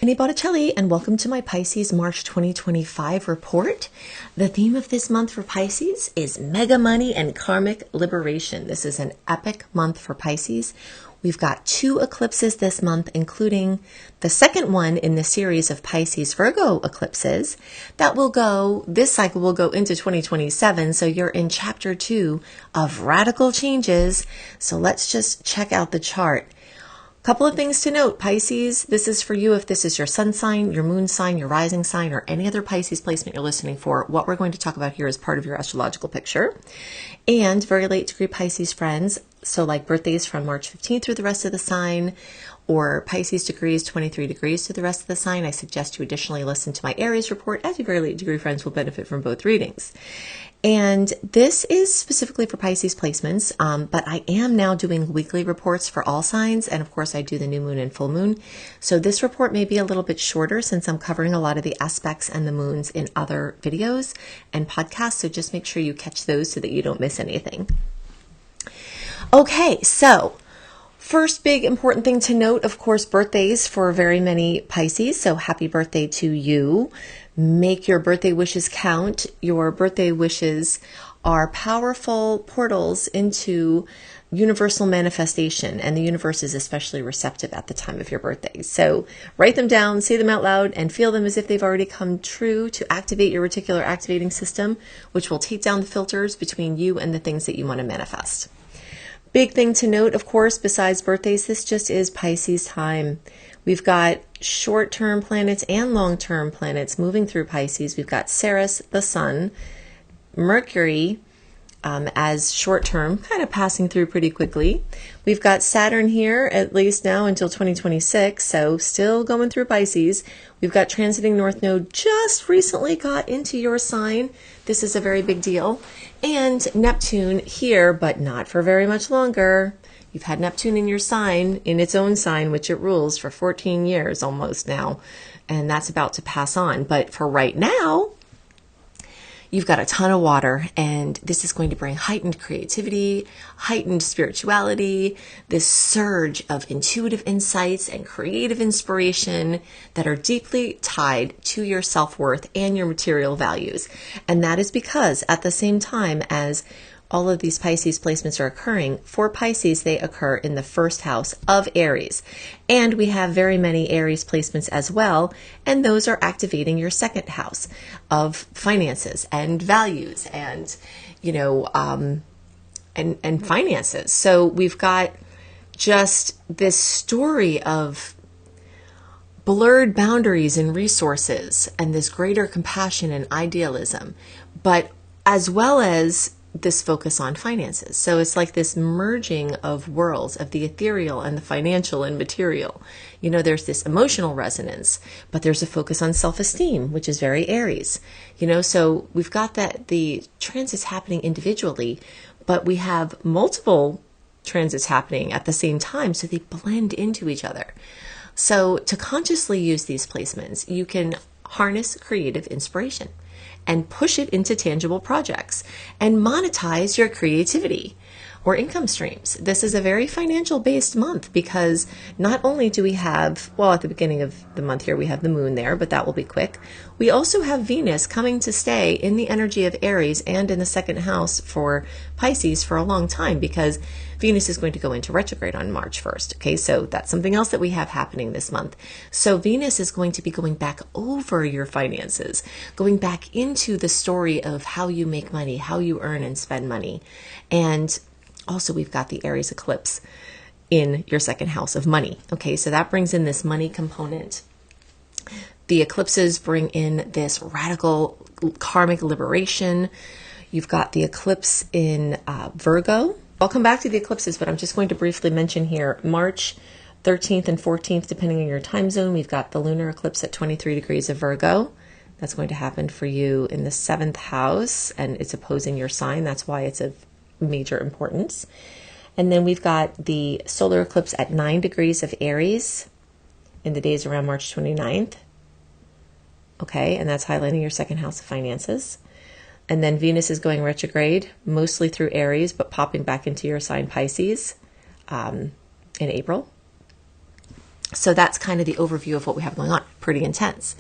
Penny Botticelli, and welcome to my Pisces March 2025 report. The theme of this month for Pisces is mega money and karmic liberation. This is an epic month for Pisces. We've got 2 eclipses this month, including the second one in the series of Pisces Virgo eclipses that will go, this cycle will go into 2027. So you're in chapter 2 of radical changes. So let's just check out the chart. Couple of things to note, Pisces, this is for you if this is your sun sign, your moon sign, your rising sign, or any other Pisces placement you're listening for. What we're going to talk about here is part of your astrological picture. And very late degree Pisces friends, so like birthdays from March 15th through the rest of the sign, or Pisces degrees 23 degrees to the rest of the sign, I suggest you additionally listen to my Aries report, as your very late degree friends will benefit from both readings. And this is specifically for Pisces placements, but I am now doing weekly reports for all signs. And of course, I do the new moon and full moon. So this report may be a little bit shorter since I'm covering a lot of the aspects and the moons in other videos and podcasts. So just make sure you catch those so that you don't miss anything. Okay, so first big important thing to note, of course, birthdays for very many Pisces. So happy birthday to you. Make your birthday wishes count. Your birthday wishes are powerful portals into universal manifestation, and the universe is especially receptive at the time of your birthday. So write them down, say them out loud, and feel them as if they've already come true to activate your reticular activating system, which will take down the filters between you and the things that you want to manifest. Big thing to note, of course, besides birthdays, this just is Pisces time. We've got short-term planets and long-term planets moving through Pisces. We've got Ceres, the sun, Mercury as short-term, kind of passing through pretty quickly. We've got Saturn here, at least now until 2026, so still going through Pisces. We've got transiting North Node, just recently got into your sign. This is a very big deal. And Neptune here, but not for very much longer. You've had Neptune in your sign, in its own sign, which it rules for 14 years almost now, and that's about to pass on. But for right now, you've got a ton of water, and this is going to bring heightened creativity, heightened spirituality, this surge of intuitive insights and creative inspiration that are deeply tied to your self-worth and your material values. And that is because at the same time as all of these Pisces placements are occurring, for Pisces, they occur in the first house of Aries. And we have very many Aries placements as well, and those are activating your second house of finances and values and, and finances. So we've got just this story of blurred boundaries and resources and this greater compassion and idealism, but as well as this focus on finances. So it's like this merging of worlds, of the ethereal and the financial and material. There's this emotional resonance, but there's a focus on self-esteem, which is very Aries. So we've got that the transits happening individually, but we have multiple transits happening at the same time, so they blend into each other. So to consciously use these placements, you can harness creative inspiration and push it into tangible projects and monetize your creativity or income streams. This is a very financial based month because not only do we have, at the beginning of the month here, we have the moon there, but that will be quick. We also have Venus coming to stay in the energy of Aries and in the second house for Pisces for a long time because Venus is going to go into retrograde on March 1st. Okay, so that's something else that we have happening this month. So Venus is going to be going back over your finances, going back into the story of how you make money, how you earn and spend money. And also, we've got the Aries eclipse in your second house of money. Okay, so that brings in this money component. The eclipses bring in this radical karmic liberation. You've got the eclipse in Virgo. I'll come back to the eclipses, but I'm just going to briefly mention here, March 13th and 14th, depending on your time zone, we've got the lunar eclipse at 23 degrees of Virgo. That's going to happen for you in the 7th house, and it's opposing your sign. That's why it's of major importance. And then we've got the solar eclipse at 9 degrees of Aries in the days around March 29th. Okay, and that's highlighting your second house of finances. And then Venus is going retrograde, mostly through Aries, but popping back into your sign Pisces in April. So that's kind of the overview of what we have going on. Pretty pretty intense.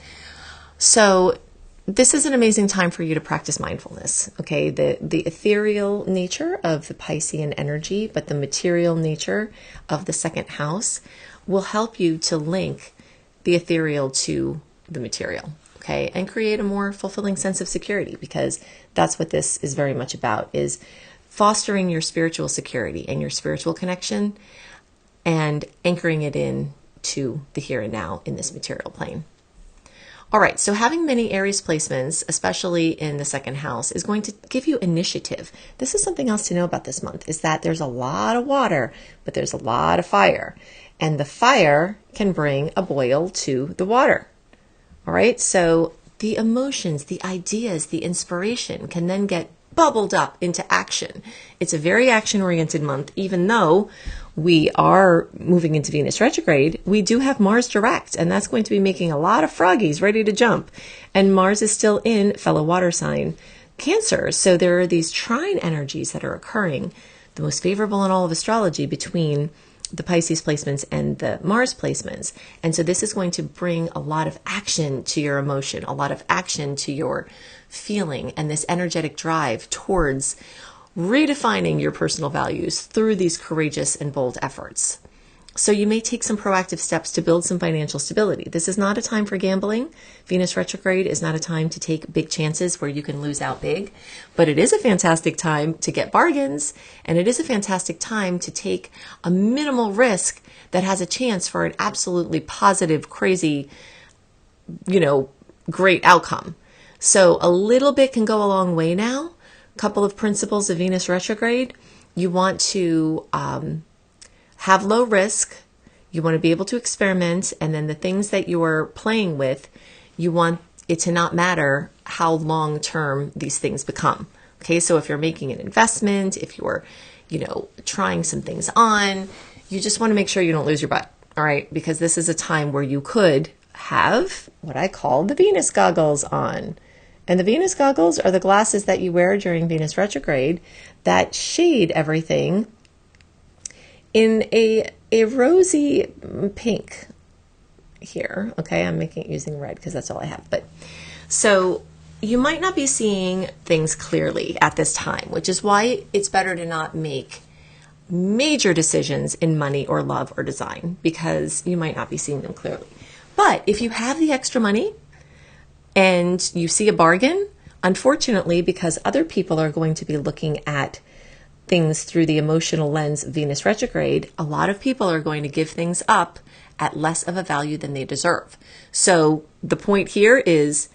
So this is an amazing time for you to practice mindfulness, okay? The ethereal nature of the Piscean energy, but the material nature of the second house will help you to link the ethereal to the material, okay? And create a more fulfilling sense of security, because that's what this is very much about, is fostering your spiritual security and your spiritual connection and anchoring it in to the here and now in this material plane. All right, so having many Aries placements, especially in the second house, is going to give you initiative. This is something else to know about this month, is that there's a lot of water, but there's a lot of fire. And the fire can bring a boil to the water. All right, so the emotions, the ideas, the inspiration can then get bubbled up into action. It's a very action-oriented month, even though we are moving into Venus retrograde. We do have Mars direct, and that's going to be making a lot of froggies ready to jump. And Mars is still in fellow water sign Cancer. So there are these trine energies that are occurring, the most favorable in all of astrology, between the Pisces placements and the Mars placements. And so this is going to bring a lot of action to your emotion, a lot of action to your feeling, and this energetic drive towards redefining your personal values through these courageous and bold efforts. So you may take some proactive steps to build some financial stability. This is not a time for gambling. Venus retrograde is not a time to take big chances where you can lose out big, but it is a fantastic time to get bargains, and it is a fantastic time to take a minimal risk that has a chance for an absolutely positive, crazy, great outcome. So a little bit can go a long way now. A couple of principles of Venus retrograde. You want to have low risk. You want to be able to experiment. And then the things that you're playing with, you want it to not matter how long term these things become. Okay, so if you're making an investment, if you're, trying some things on, you just want to make sure you don't lose your butt. All right, because this is a time where you could have what I call the Venus goggles on. And the Venus goggles are the glasses that you wear during Venus retrograde that shade everything in a rosy pink here. Okay, I'm using red because that's all I have. But so you might not be seeing things clearly at this time, which is why it's better to not make major decisions in money or love or design, because you might not be seeing them clearly. But if you have the extra money and you see a bargain, unfortunately, because other people are going to be looking at things through the emotional lens of Venus retrograde, a lot of people are going to give things up at less of a value than they deserve. So the point here is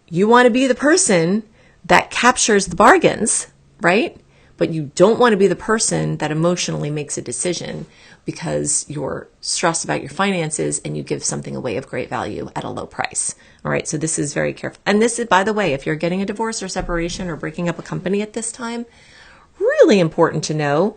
you want to be the person that captures the bargains, right? But you don't want to be the person that emotionally makes a decision because you're stressed about your finances and you give something away of great value at a low price. All right, so this is very careful. And this is, by the way, if you're getting a divorce or separation or breaking up a company at this time, really important to know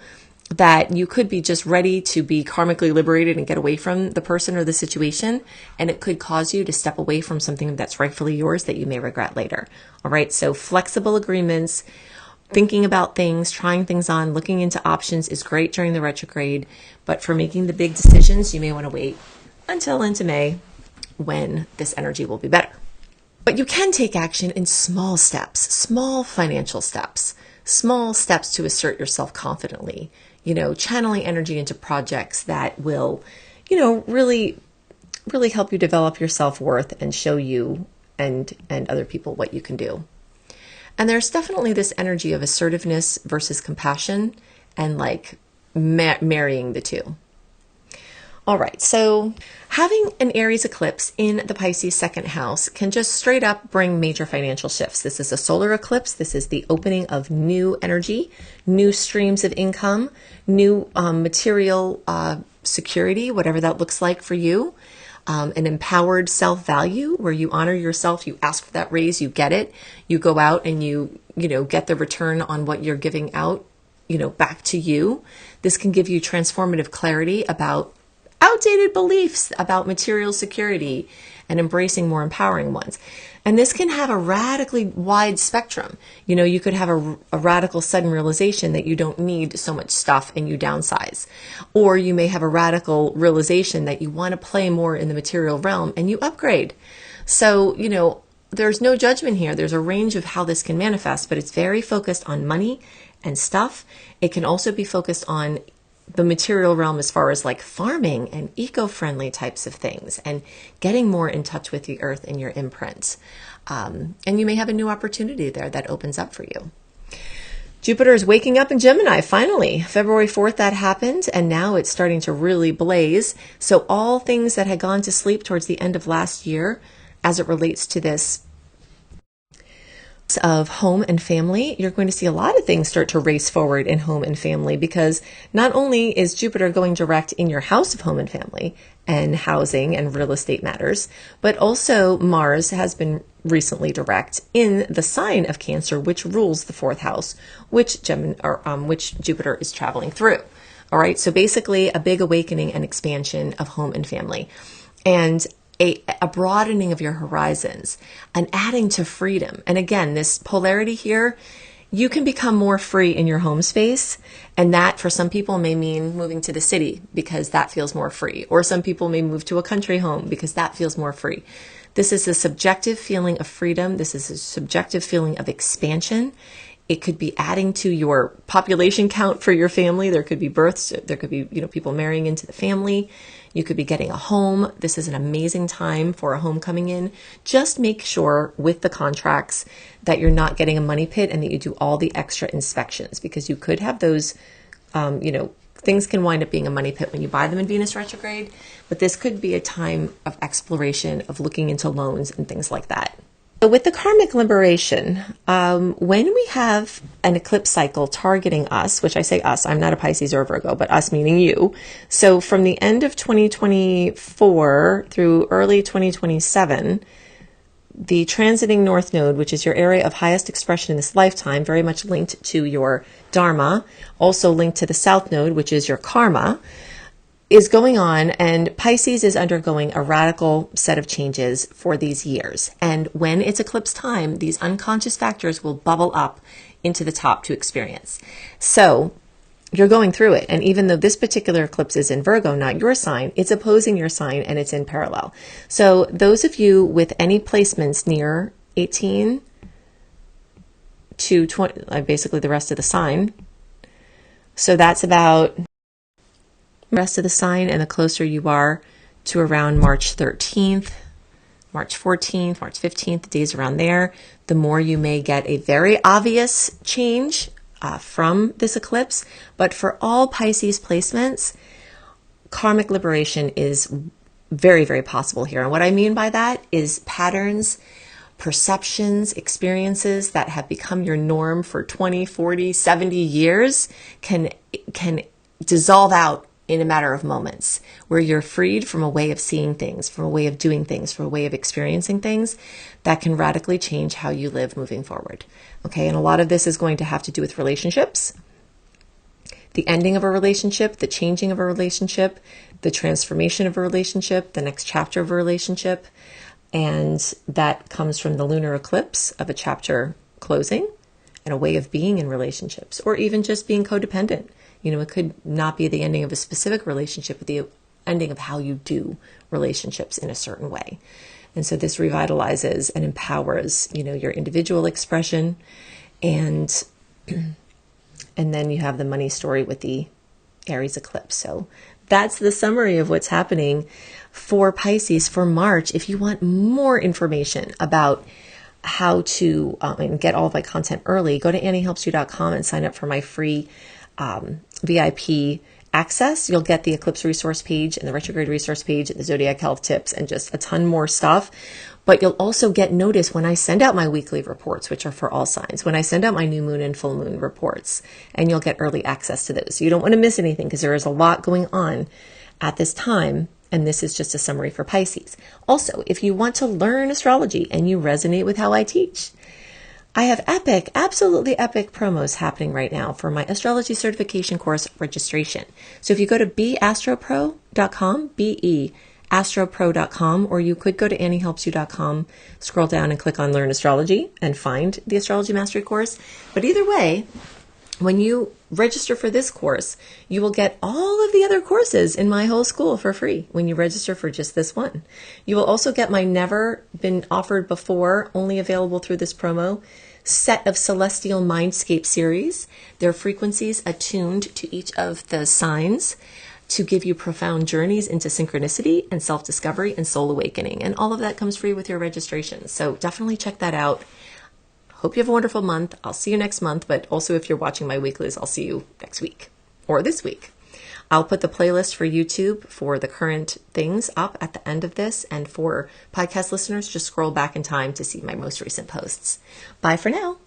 that you could be just ready to be karmically liberated and get away from the person or the situation, and it could cause you to step away from something that's rightfully yours that you may regret later. All right, so flexible agreements, thinking about things, trying things on, looking into options is great during the retrograde, but for making the big decisions, you may want to wait until into May when this energy will be better. But you can take action in small steps, small financial steps, small steps to assert yourself confidently, channeling energy into projects that will, really help you develop your self-worth and show you and other people what you can do. And there's definitely this energy of assertiveness versus compassion and marrying the two. All right, so having an Aries eclipse in the Pisces second house can just straight up bring major financial shifts. This is a solar eclipse. This is the opening of new energy, new streams of income, new material security, whatever that looks like for you. An empowered self-value where you honor yourself, you ask for that raise, you get it, you go out and you get the return on what you're giving out, back to you. This can give you transformative clarity about outdated beliefs about material security and embracing more empowering ones. And this can have a radically wide spectrum. You know, you could have a radical sudden realization that you don't need so much stuff and you downsize. Or you may have a radical realization that you want to play more in the material realm and you upgrade. So, you know, there's no judgment here. There's a range of how this can manifest, but it's very focused on money and stuff. It can also be focused on the material realm as far as like farming and eco-friendly types of things and getting more in touch with the earth and your imprint. And you may have a new opportunity there that opens up for you. Jupiter is waking up in Gemini, finally. February 4th that happened, and now it's starting to really blaze. So all things that had gone to sleep towards the end of last year, as it relates to this of home and family, you're going to see a lot of things start to race forward in home and family, because not only is Jupiter going direct in your house of home and family and housing and real estate matters, but also Mars has been recently direct in the sign of Cancer, which rules the fourth house, which Jupiter is traveling through. All right. So basically a big awakening and expansion of home and family, and a broadening of your horizons, an adding to freedom. And again, this polarity here, you can become more free in your home space. And that for some people may mean moving to the city because that feels more free. Or some people may move to a country home because that feels more free. This is a subjective feeling of freedom. This is a subjective feeling of expansion. It could be adding to your population count for your family. There could be births. There could be, people marrying into the family. You could be getting a home. This is an amazing time for a home coming in. Just make sure with the contracts that you're not getting a money pit and that you do all the extra inspections, because you could have those, things can wind up being a money pit when you buy them in Venus retrograde. But this could be a time of exploration, of looking into loans and things like that. So with the karmic liberation, when we have an eclipse cycle targeting us, which I say us, I'm not a Pisces or a Virgo, but us meaning you. So from the end of 2024 through early 2027, the transiting North Node, which is your area of highest expression in this lifetime, very much linked to your Dharma, also linked to the South Node, which is your Karma, is going on, and Pisces is undergoing a radical set of changes for these years. And when it's eclipse time, these unconscious factors will bubble up into the top to experience. So you're going through it. And even though this particular eclipse is in Virgo, not your sign, it's opposing your sign and it's in parallel. So those of you with any placements near 18 to 20, basically the rest of the sign. So that's about rest of the sign, and the closer you are to around March 13th, March 14th, March 15th, the days around there, the more you may get a very obvious change from this eclipse. But for all Pisces placements, karmic liberation is very, very possible here. And what I mean by that is patterns, perceptions, experiences that have become your norm for 20, 40, 70 years can dissolve out in a matter of moments, where you're freed from a way of seeing things, from a way of doing things, from a way of experiencing things that can radically change how you live moving forward. Okay, and a lot of this is going to have to do with relationships, the ending of a relationship, the changing of a relationship, the transformation of a relationship, the next chapter of a relationship. And that comes from the lunar eclipse of a chapter closing and a way of being in relationships, or even just being codependent. It could not be the ending of a specific relationship, but the ending of how you do relationships in a certain way. And so this revitalizes and empowers, your individual expression. And then you have the money story with the Aries eclipse. So that's the summary of what's happening for Pisces for March. If you want more information about how to and get all of my content early, go to anniehelpsyou.com and sign up for my free VIP access. You'll get the eclipse resource page and the retrograde resource page and the zodiac health tips and just a ton more stuff. But you'll also get notice when I send out my weekly reports, which are for all signs, when I send out my new moon and full moon reports, and you'll get early access to those. So you don't want to miss anything, because there is a lot going on at this time. And this is just a summary for Pisces. Also, if you want to learn astrology and you resonate with how I teach, I have epic, absolutely epic promos happening right now for my astrology certification course registration. So if you go to beastropro.com, astropro.com, or you could go to anniehelpsyou.com, scroll down and click on Learn Astrology and find the Astrology Mastery course. But either way, when you register for this course, you will get all of the other courses in my whole school for free when you register for just this one. You will also get my never been offered before, only available through this promo, set of Celestial Mindscape series. Their frequencies attuned to each of the signs to give you profound journeys into synchronicity and self-discovery and soul awakening. And all of that comes free with your registration. So definitely check that out. Hope you have a wonderful month. I'll see you next month, but also if you're watching my weeklies, I'll see you next week or this week. I'll put the playlist for YouTube for the current things up at the end of this, and for podcast listeners, just scroll back in time to see my most recent posts. Bye for now.